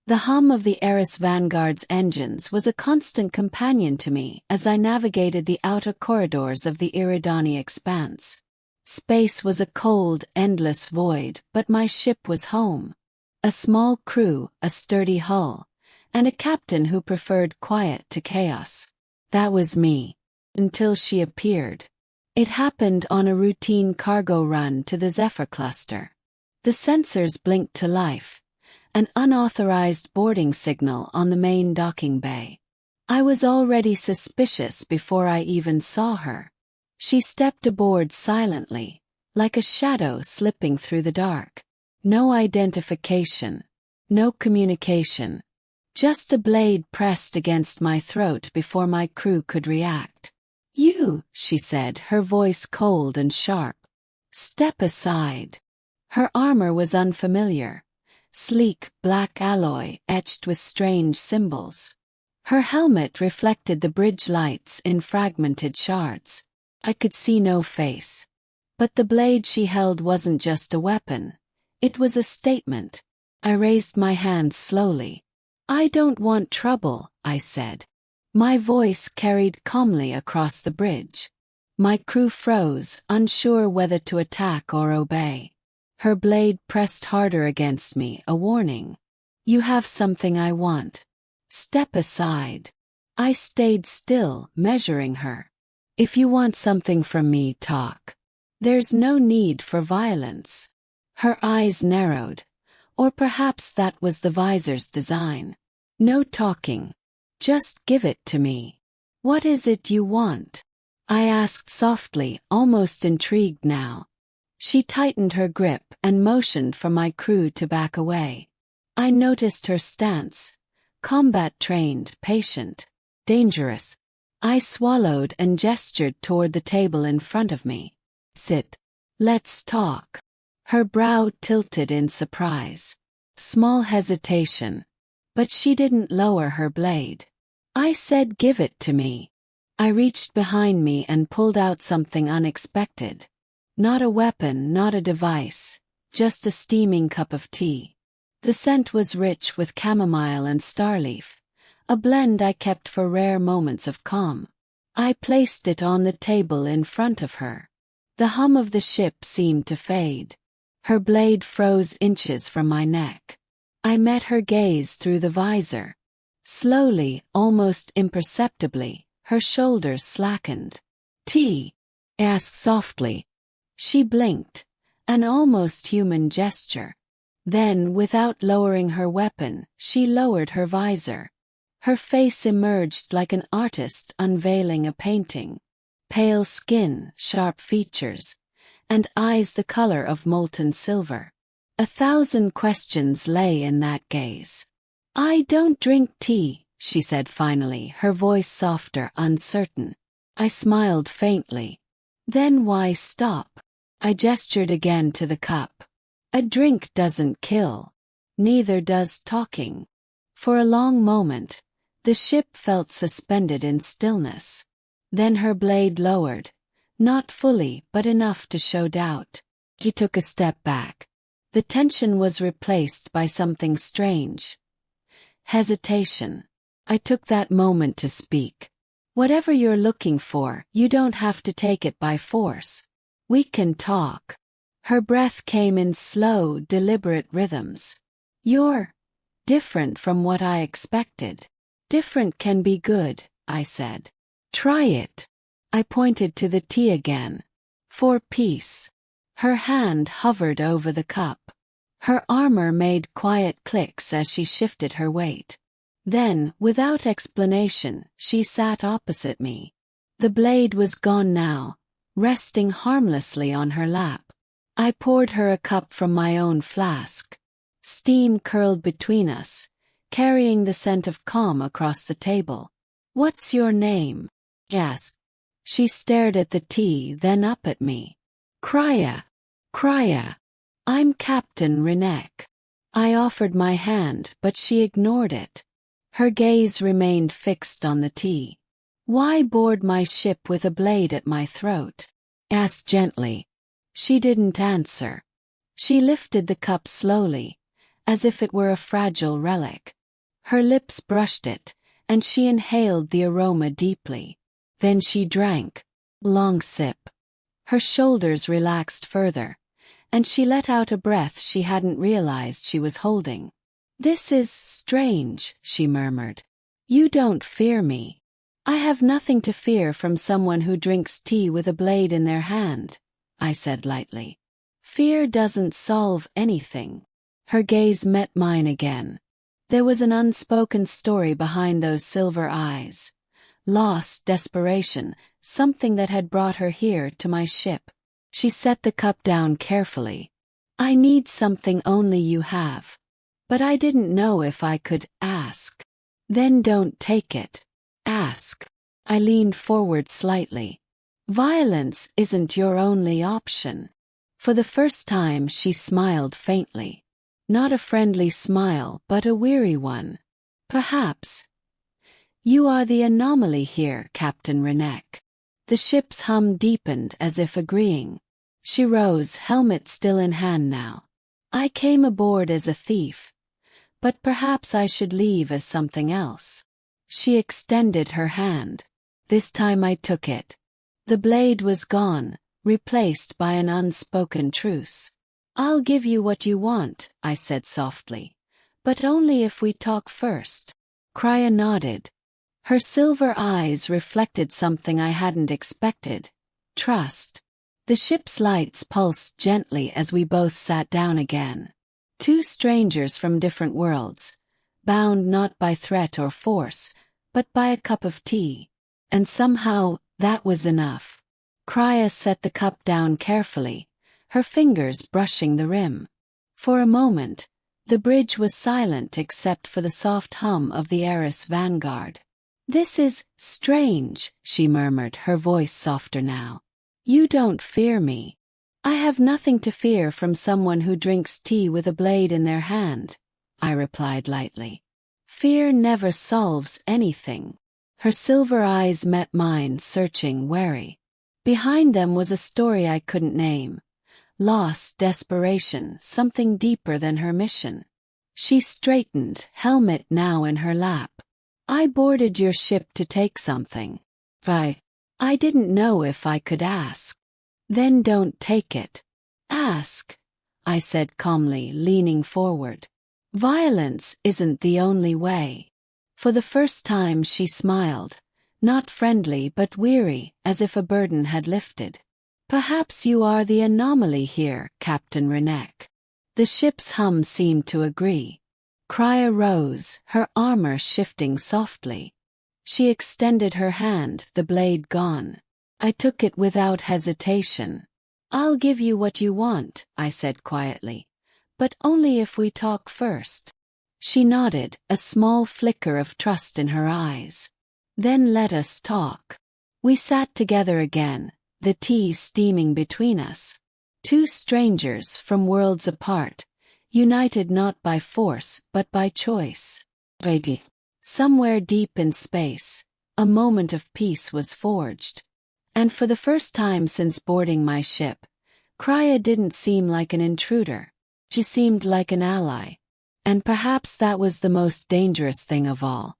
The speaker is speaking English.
The hum of the Eris Vanguard's engines was a constant companion to me as I navigated the outer corridors of the Iridani expanse. Space was a cold, endless void, but my ship was home. A small crew, a sturdy hull, and a captain who preferred quiet to chaos. That was me. Until she appeared. It happened on a routine cargo run to the Zephyr cluster. The sensors blinked to life. An unauthorized boarding signal on the main docking bay. I was already suspicious before I even saw her. She stepped aboard silently, like a shadow slipping through the dark. No identification. No communication. Just a blade pressed against my throat before my crew could react. "You," she said, her voice cold and sharp. "Step aside." Her armor was unfamiliar. Sleek, black alloy etched with strange symbols. Her helmet reflected the bridge lights in fragmented shards. I could see no face. But the blade she held wasn't just a weapon. It was a statement. I raised my hand slowly. "I don't want trouble," I said. My voice carried calmly across the bridge. My crew froze, unsure whether to attack or obey. Her blade pressed harder against me, a warning. "You have something I want. Step aside." I stayed still, measuring her. "If you want something from me, talk. There's no need for violence." Her eyes narrowed. Or perhaps that was the visor's design. "No talking. Just give it to me." "What is it you want?" I asked softly, almost intrigued now. She tightened her grip and motioned for my crew to back away. I noticed her stance. Combat-trained, patient, dangerous. I swallowed and gestured toward the table in front of me. "Sit. Let's talk." Her brow tilted in surprise. Small hesitation. But she didn't lower her blade. I said, "Give it to me." I reached behind me and pulled out something unexpected. Not a weapon, not a device, just a steaming cup of tea. The scent was rich with chamomile and starleaf, a blend I kept for rare moments of calm. I placed it on the table in front of her. The hum of the ship seemed to fade. Her blade froze inches from my neck. I met her gaze through the visor. Slowly, almost imperceptibly, her shoulders slackened. "Tea?" I asked softly. She blinked, an almost human gesture. Then, without lowering her weapon, she lowered her visor. Her face emerged like an artist unveiling a painting. Pale skin, sharp features, and eyes the color of molten silver. 1,000 questions lay in that gaze. "I don't drink tea," she said finally, her voice softer, uncertain. I smiled faintly. "Then why stop?" I gestured again to the cup. "A drink doesn't kill. Neither does talking." For a long moment, the ship felt suspended in stillness. Then her blade lowered, not fully but enough to show doubt. She took a step back. The tension was replaced by something strange. Hesitation. I took that moment to speak. "Whatever you're looking for, you don't have to take it by force. We can talk." Her breath came in slow, deliberate rhythms. "You're different from what I expected." "Different can be good," I said. "Try it." I pointed to the tea again. "For peace." Her hand hovered over the cup. Her armor made quiet clicks as she shifted her weight. Then, without explanation, she sat opposite me. The blade was gone now, resting harmlessly on her lap. I poured her a cup from my own flask. Steam curled between us, carrying the scent of calm across the table. "What's your name?" I asked. She stared at the tea, then up at me. "Krya. Krya. I'm Captain Renek." I offered my hand, but she ignored it. Her gaze remained fixed on the tea. "Why board my ship with a blade at my throat?" I asked gently. She didn't answer. She lifted the cup slowly, as if it were a fragile relic. Her lips brushed it, and she inhaled the aroma deeply. Then she drank. Long sip. Her shoulders relaxed further, and she let out a breath she hadn't realized she was holding. "This is strange," she murmured. "You don't fear me." "I have nothing to fear from someone who drinks tea with a blade in their hand," I said lightly. "Fear doesn't solve anything." Her gaze met mine again. There was an unspoken story behind those silver eyes. Loss, desperation, something that had brought her here to my ship. She set the cup down carefully. "I need something only you have. But I didn't know if I could ask." "Then don't take it. Ask." I leaned forward slightly. "Violence isn't your only option." For the first time she smiled faintly. Not a friendly smile, but a weary one. "Perhaps. You are the anomaly here, Captain Renek." The ship's hum deepened as if agreeing. She rose, helmet still in hand now. "I came aboard as a thief. But perhaps I should leave as something else." She extended her hand. This time I took it. The blade was gone, replaced by an unspoken truce. "I'll give you what you want," I said softly. "But only if we talk first." Krya nodded. Her silver eyes reflected something I hadn't expected. Trust. The ship's lights pulsed gently as we both sat down again. Two strangers from different worlds, bound not by threat or force, but by a cup of tea. And somehow, that was enough. Krya set the cup down carefully, her fingers brushing the rim. For a moment, the bridge was silent except for the soft hum of the Eris Vanguard. "This is strange," she murmured, her voice softer now. "You don't fear me." "I have nothing to fear from someone who drinks tea with a blade in their hand," I replied lightly. "Fear never solves anything." Her silver eyes met mine, searching, wary. Behind them was a story I couldn't name. Loss, desperation, something deeper than her mission. She straightened, helmet now in her lap. "I boarded your ship to take something. I didn't know if I could ask." "Then don't take it. Ask," I said calmly, leaning forward. "Violence isn't the only way." For the first time she smiled, not friendly but weary, as if a burden had lifted. "Perhaps you are the anomaly here, Captain Renek." The ship's hum seemed to agree. Krya rose, her armor shifting softly. She extended her hand, the blade gone. I took it without hesitation. "I'll give you what you want," I said quietly. "But only if we talk first." She nodded, a small flicker of trust in her eyes. "Then let us talk." We sat together again, the tea steaming between us. Two strangers from worlds apart, united not by force but by choice. Somewhere deep in space, a moment of peace was forged. And for the first time since boarding my ship, Krya didn't seem like an intruder. She seemed like an ally. And perhaps that was the most dangerous thing of all.